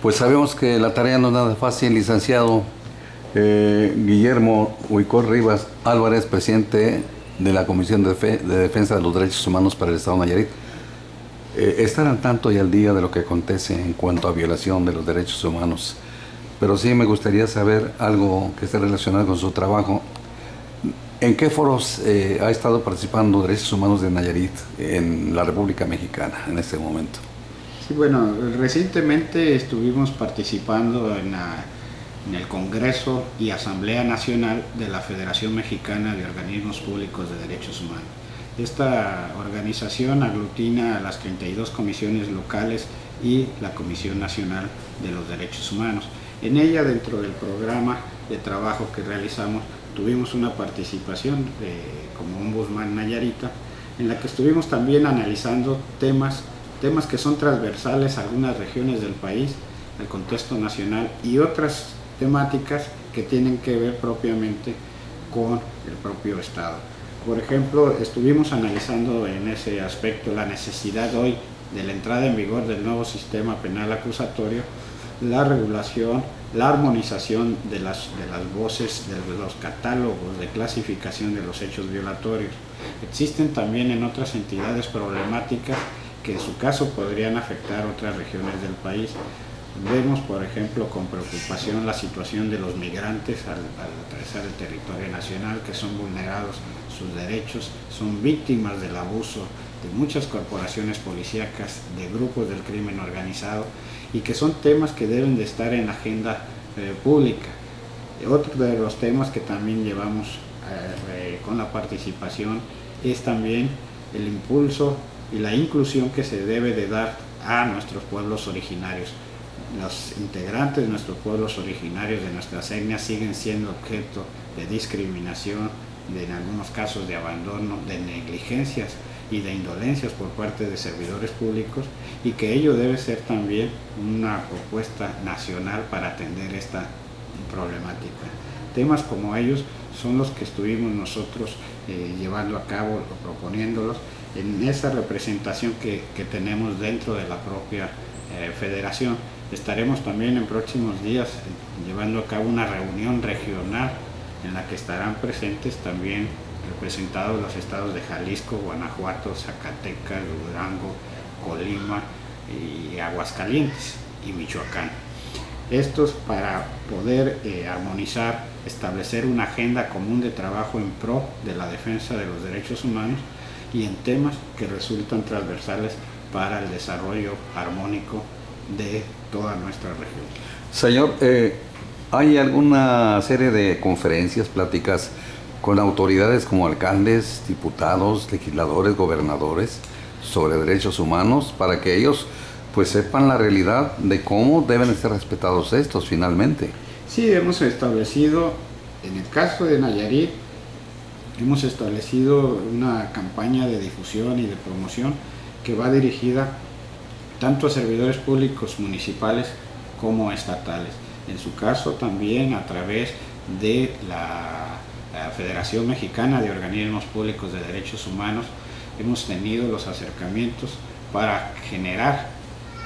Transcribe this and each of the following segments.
Pues sabemos que la tarea no es nada fácil, licenciado Guillermo Huicor Rivas Álvarez, presidente de la Comisión de Defensa de los Derechos Humanos para el Estado de Nayarit. Estar al tanto y al día de lo que acontece en cuanto a violación de los derechos humanos. Pero sí me gustaría saber algo que esté relacionado con su trabajo. ¿En qué foros ha estado participando Derechos Humanos de Nayarit en la República Mexicana en este momento? Sí, bueno, recientemente estuvimos participando en el Congreso y Asamblea Nacional de la Federación Mexicana de Organismos Públicos de Derechos Humanos. Esta organización aglutina a las 32 comisiones locales y la Comisión Nacional de los Derechos Humanos. En ella, dentro del programa de trabajo que realizamos, tuvimos una participación como Ombudsman Nayarita, en la que estuvimos también analizando temas que son transversales a algunas regiones del país, al contexto nacional, y otras temáticas que tienen que ver propiamente con el propio Estado. Por ejemplo, estuvimos analizando en ese aspecto la necesidad hoy de la entrada en vigor del nuevo sistema penal acusatorio, la regulación, la armonización de las voces, de los catálogos de clasificación de los hechos violatorios. Existen también en otras entidades problemáticas que en su caso podrían afectar otras regiones del país. Vemos, por ejemplo, con preocupación la situación de los migrantes al atravesar el territorio nacional, que son vulnerados sus derechos, son víctimas del abuso de muchas corporaciones policíacas, de grupos del crimen organizado, y que son temas que deben de estar en la agenda pública. Otro de los temas que también llevamos con la participación es también el impulso y la inclusión que se debe de dar a nuestros pueblos originarios. Los integrantes de nuestros pueblos originarios, de nuestras etnias, siguen siendo objeto de discriminación, en algunos casos de abandono, de negligencias y de indolencias por parte de servidores públicos, y que ello debe ser también una propuesta nacional para atender esta problemática. Temas como ellos son los que estuvimos nosotros llevando a cabo o proponiéndolos en esa representación que tenemos dentro de la propia federación. Estaremos también en próximos días llevando a cabo una reunión regional en la que estarán presentes también representados los estados de Jalisco, Guanajuato, Zacatecas, Durango, Colima y Aguascalientes y Michoacán. Estos para poder armonizar, establecer una agenda común de trabajo en pro de la defensa de los derechos humanos y en temas que resultan transversales para el desarrollo armónico de toda nuestra región. Señor, ¿hay alguna serie de conferencias, pláticas con autoridades como alcaldes, diputados, legisladores, gobernadores sobre derechos humanos para que ellos pues sepan la realidad de cómo deben ser respetados estos finalmente? Sí, hemos establecido, en el caso de Nayarit, hemos establecido una campaña de difusión y de promoción que va dirigida tanto a servidores públicos municipales como estatales. En su caso también a través de la Federación Mexicana de Organismos Públicos de Derechos Humanos hemos tenido los acercamientos para generar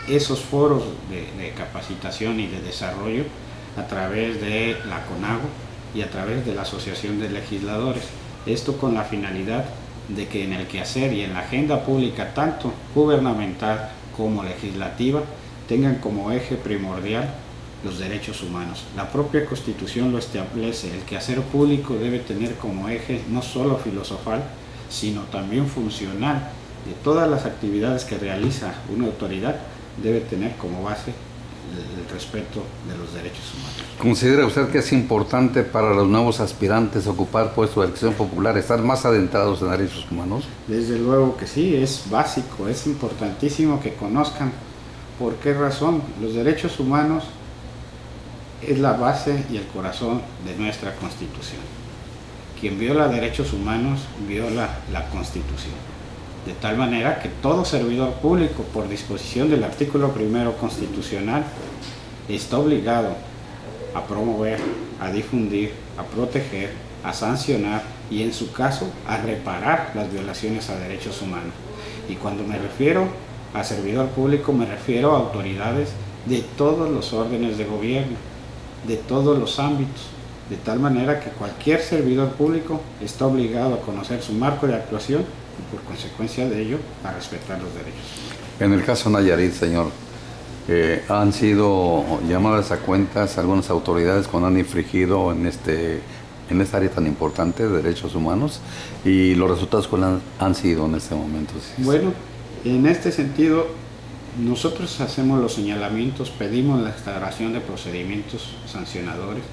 esos foros de capacitación y de desarrollo a través de la CONAGO y a través de la Asociación de Legisladores. Esto con la finalidad de que en el quehacer y en la agenda pública, tanto gubernamental como legislativa, tengan como eje primordial los derechos humanos. La propia Constitución lo establece, el quehacer público debe tener como eje no solo filosofal, sino también funcional. De todas las actividades que realiza una autoridad, debe tener como base el respeto de los derechos humanos. ¿Considera usted que es importante para los nuevos aspirantes ocupar puestos de elección popular estar más adentrados en derechos humanos? Desde luego que sí, es básico, es importantísimo que conozcan por qué razón. Los derechos humanos es la base y el corazón de nuestra Constitución. Quien viola derechos humanos viola la Constitución. De tal manera que todo servidor público, por disposición del artículo 1 constitucional, está obligado a promover, a difundir, a proteger, a sancionar y, en su caso, a reparar las violaciones a derechos humanos. Y cuando me refiero a servidor público, me refiero a autoridades de todos los órdenes de gobierno, de todos los ámbitos, de tal manera que cualquier servidor público está obligado a conocer su marco de actuación y por consecuencia de ello a respetar los derechos. En el caso Nayarit, señor, han sido llamadas a cuentas algunas autoridades cuando han infringido en esta área tan importante de derechos humanos, y los resultados cuáles han sido en este momento. Bueno, en este sentido, nosotros hacemos los señalamientos, pedimos la instauración de procedimientos sancionadores.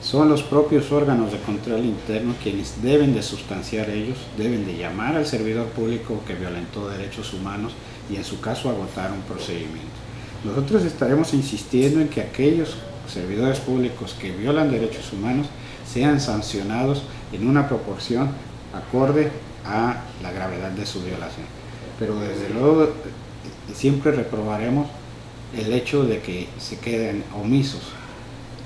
Son los propios órganos de control interno quienes deben de sustanciar ellos, deben de llamar al servidor público que violentó derechos humanos y en su caso agotar un procedimiento. Nosotros estaremos insistiendo en que aquellos servidores públicos que violan derechos humanos sean sancionados en una proporción acorde a la gravedad de su violación. Pero desde luego siempre reprobaremos el hecho de que se queden omisos.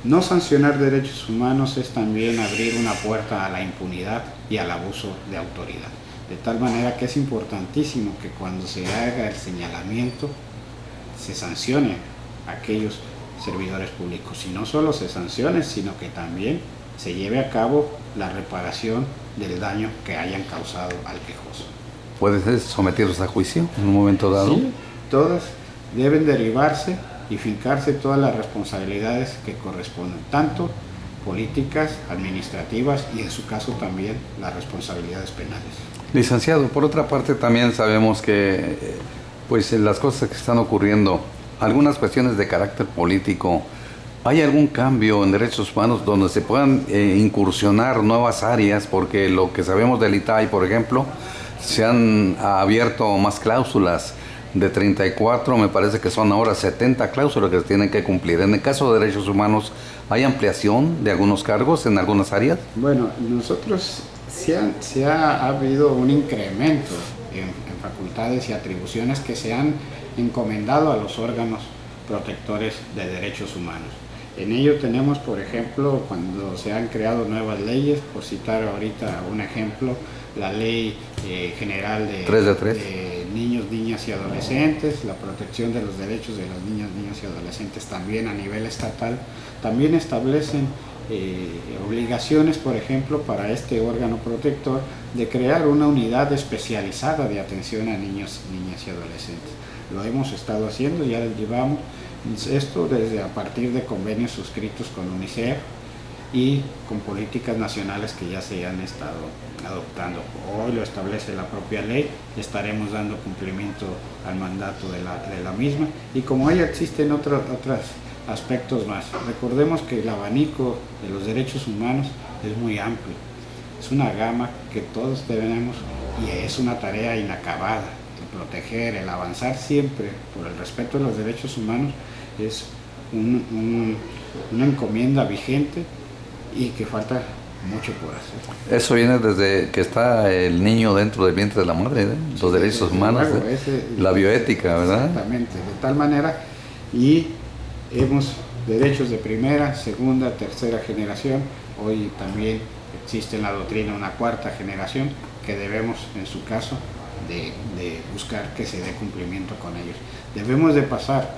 No sancionar derechos humanos es también abrir una puerta a la impunidad y al abuso de autoridad. De tal manera que es importantísimo que cuando se haga el señalamiento se sancione a aquellos servidores públicos. Y no solo se sancione, sino que también se lleve a cabo la reparación del daño que hayan causado al quejoso. ¿Puede ser sometidos a juicio en un momento dado? Sí, todas deben derivarse y fincarse todas las responsabilidades que corresponden, tanto políticas, administrativas y en su caso también las responsabilidades penales. Licenciado, por otra parte también sabemos que pues las cosas que están ocurriendo, algunas cuestiones de carácter político, ¿hay algún cambio en derechos humanos donde se puedan incursionar nuevas áreas? Porque lo que sabemos del ITAI, por ejemplo, se han abierto más cláusulas. De 34, me parece que son ahora 70 cláusulas que se tienen que cumplir. En el caso de derechos humanos, ¿hay ampliación de algunos cargos en algunas áreas? Bueno, nosotros ha habido un incremento en facultades y atribuciones que se han encomendado a los órganos protectores de derechos humanos. En ello tenemos, por ejemplo, cuando se han creado nuevas leyes, por citar ahorita un ejemplo, la Ley General de Niños, Niñas y Adolescentes, la protección de los derechos de los niños, niñas y adolescentes también a nivel estatal, también establecen obligaciones, por ejemplo, para este órgano protector de crear una unidad especializada de atención a niños, niñas y adolescentes. Lo hemos estado haciendo, ya llevamos esto desde a partir de convenios suscritos con UNICEF y con políticas nacionales que ya se han estado adoptando. Hoy lo establece la propia ley, estaremos dando cumplimiento al mandato de la misma, y como ahí existen otros aspectos más. Recordemos que el abanico de los derechos humanos es muy amplio, es una gama que todos tenemos y es una tarea inacabada. El proteger, el avanzar siempre por el respeto de los derechos humanos es una encomienda vigente y que falta mucho por hacer. Eso viene desde que está el niño dentro del vientre de la madre, los derechos humanos, la bioética, ¿verdad? Exactamente, de tal manera, y hemos derechos de primera, segunda, tercera generación. Hoy también existe en la doctrina una cuarta generación que debemos, en su caso, de buscar que se dé cumplimiento con ellos. Debemos de pasar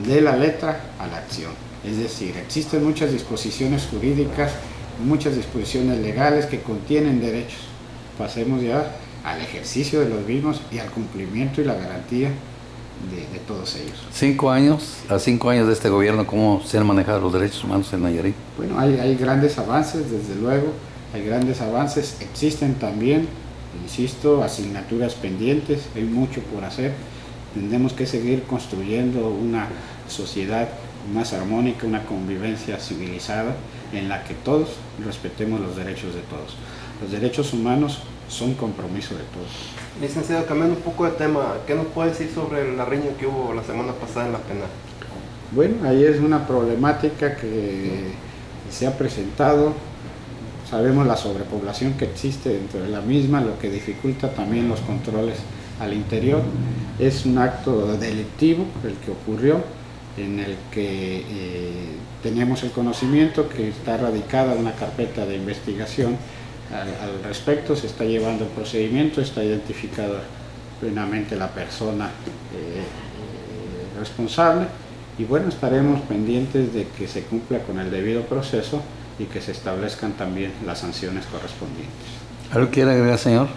de la letra a la acción. Es decir, existen muchas disposiciones jurídicas, muchas disposiciones legales que contienen derechos. Pasemos ya al ejercicio de los mismos y al cumplimiento y la garantía de todos ellos. 5 años, a 5 años de este gobierno, ¿cómo se han manejado los derechos humanos en Nayarit? Bueno, hay grandes avances, desde luego, hay grandes avances. Existen también, insisto, asignaturas pendientes, hay mucho por hacer. Tendremos que seguir construyendo una sociedad más armónica, una convivencia civilizada en la que todos respetemos los derechos de todos. Los derechos humanos son compromiso de todos. Licenciado, cambiando un poco de tema, ¿qué nos puede decir sobre la riña que hubo la semana pasada en la penal? Bueno, ahí es una problemática que se ha presentado. Sabemos la sobrepoblación que existe dentro de la misma, lo que dificulta también los controles al interior. Es un acto delictivo el que ocurrió, en el que tenemos el conocimiento que está radicada una carpeta de investigación al respecto, se está llevando el procedimiento, está identificada plenamente la persona responsable Y bueno, estaremos pendientes de que se cumpla con el debido proceso y que se establezcan también las sanciones correspondientes. ¿Algo quiere agregar, señor?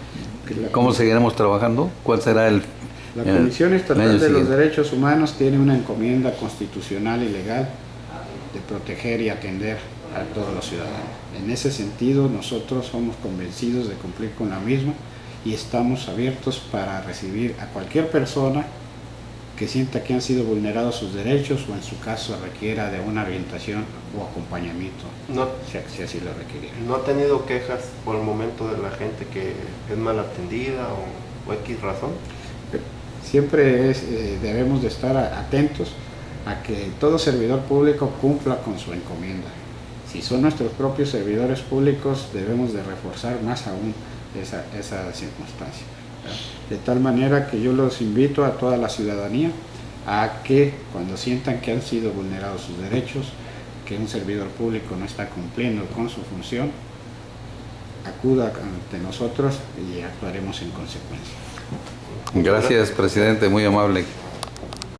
¿Cómo seguiremos trabajando? ¿Cuál será La Comisión el Estatal año de los siguiente? Derechos Humanos tiene una encomienda constitucional y legal de proteger y atender a todos los ciudadanos. En ese sentido, nosotros somos convencidos de cumplir con la misma y estamos abiertos para recibir a cualquier persona que sienta que han sido vulnerados sus derechos o en su caso requiera de una orientación o acompañamiento, No, si así lo requiriera. ¿No ha tenido quejas por el momento de la gente que es mal atendida o X razón? Siempre debemos de estar atentos a que todo servidor público cumpla con su encomienda. Si son nuestros propios servidores públicos, debemos de reforzar más aún esa circunstancia, ¿verdad? De tal manera que yo los invito a toda la ciudadanía a que cuando sientan que han sido vulnerados sus derechos, que un servidor público no está cumpliendo con su función, acuda ante nosotros y actuaremos en consecuencia. Gracias, presidente, muy amable.